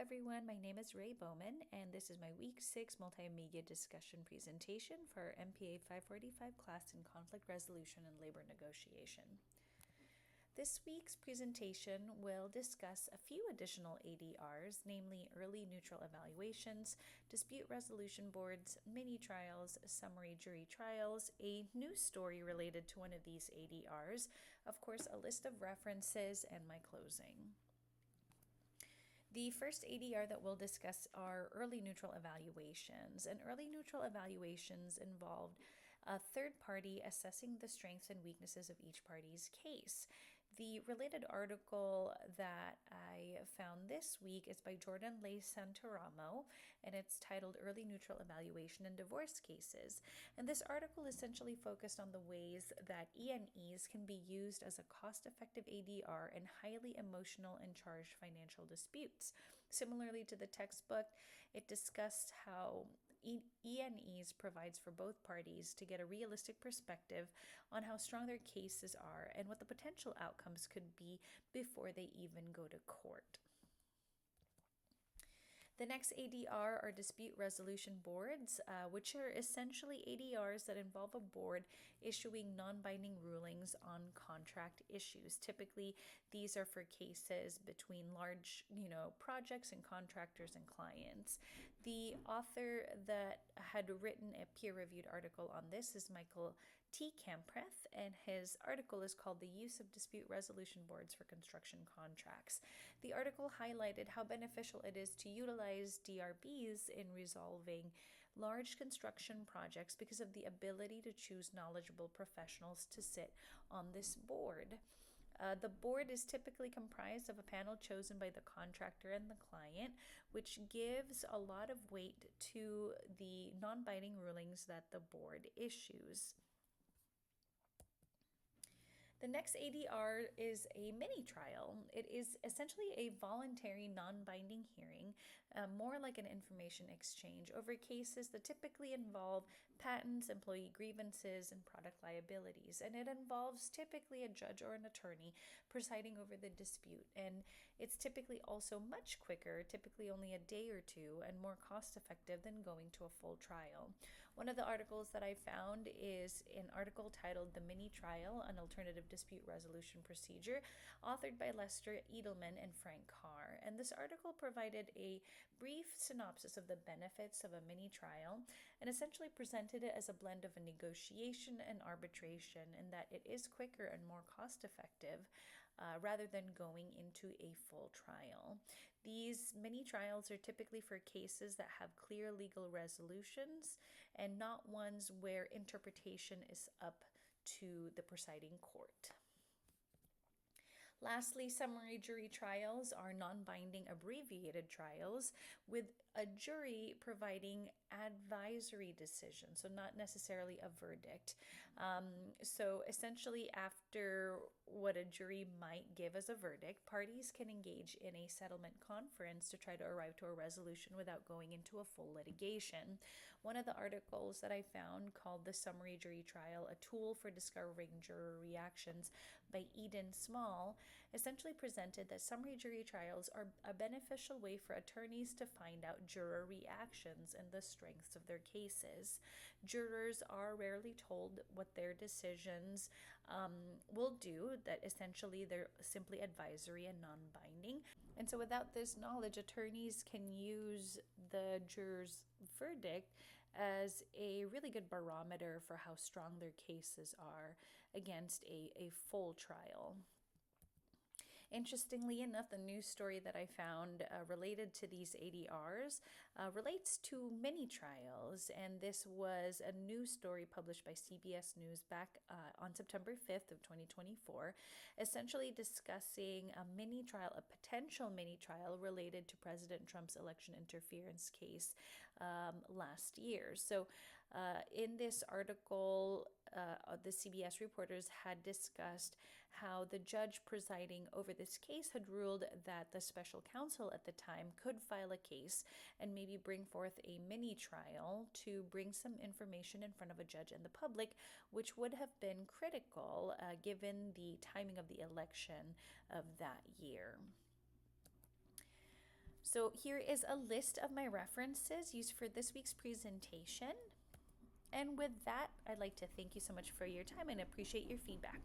everyone, my name is Ray Bowman, and this is my Week 6 Multimedia discussion presentation for our MPA 545 class in Conflict Resolution and Labor Negotiation. This week's presentation will discuss a few additional ADRs, namely early neutral evaluations, dispute resolution boards, mini trials, summary jury trials, a news story related to one of these ADRs, of course, a list of references, and my closing. The first ADR that we'll discuss are early neutral evaluations. And early neutral evaluations involved a third party assessing the strengths and weaknesses of each party's case. The related article that I found this week is by Jordan Leigh Santoramo, and it's titled Early Neutral Evaluation in Divorce Cases. And this article essentially focused on the ways that E&Es can be used as a cost-effective ADR in highly emotional and charged financial disputes. Similarly to the textbook, it discussed how E&Es provides for both parties to get a realistic perspective on how strong their cases are and what the potential outcomes could be before they even go to court. The next ADR are dispute resolution boards, which are essentially ADRs that involve a board issuing non-binding rulings on contract issues. Typically, these are for cases between large, projects and contractors and clients. The author that had written a peer-reviewed article on this is Michael T. Campreth, and his article is called The Use of Dispute Resolution Boards for Construction Contracts. The article highlighted how beneficial it is to utilize DRBs in resolving large construction projects because of the ability to choose knowledgeable professionals to sit on this board. The board is typically comprised of a panel chosen by the contractor and the client, which gives a lot of weight to the non-binding rulings that the board issues. The next ADR is a mini trial. It is essentially a voluntary non-binding hearing, more like an information exchange over cases that typically involve patents, employee grievances, and product liabilities. And it involves typically a judge or an attorney presiding over the dispute. And it's typically also much quicker, typically only a day or two, and more cost-effective than going to a full trial. One of the articles that I found is an article titled The Mini Trial, an Alternative Dispute Resolution Procedure, authored by Lester Edelman and Frank Carr. And this article provided a brief synopsis of the benefits of a mini trial and essentially presented it as a blend of a negotiation and arbitration, in that it is quicker and more cost-effective rather than going into a full trial. These mini trials are typically for cases that have clear legal resolutions and not ones where interpretation is up to the presiding court. Lastly, summary jury trials are non-binding abbreviated trials with a jury providing advisory decision, so not necessarily a verdict. So essentially, after what a jury might give as a verdict, parties can engage in a settlement conference to try to arrive to a resolution without going into a full litigation. One of the articles that I found, called The Summary Jury Trial, a Tool for Discovering Juror Reactions by Eden Small, essentially presented that summary jury trials are a beneficial way for attorneys to find out juror reactions and the strengths of their cases. Jurors are rarely told what their decisions will do, that essentially they're simply advisory and non-binding. And so without this knowledge, attorneys can use the juror's verdict as a really good barometer for how strong their cases are against a full trial. Interestingly enough, the news story that I found related to these ADRs relates to mini trials, and this was a news story published by CBS News back on September 5th of 2024, essentially discussing a potential mini trial related to President Trump's election interference case last year. So in this article, the CBS reporters had discussed how the judge presiding over this case had ruled that the special counsel at the time could file a case and maybe bring forth a mini trial to bring some information in front of a judge and the public, which would have been critical given the timing of the election of that year. So here is a list of my references used for this week's presentation. And with that, I'd like to thank you so much for your time and appreciate your feedback.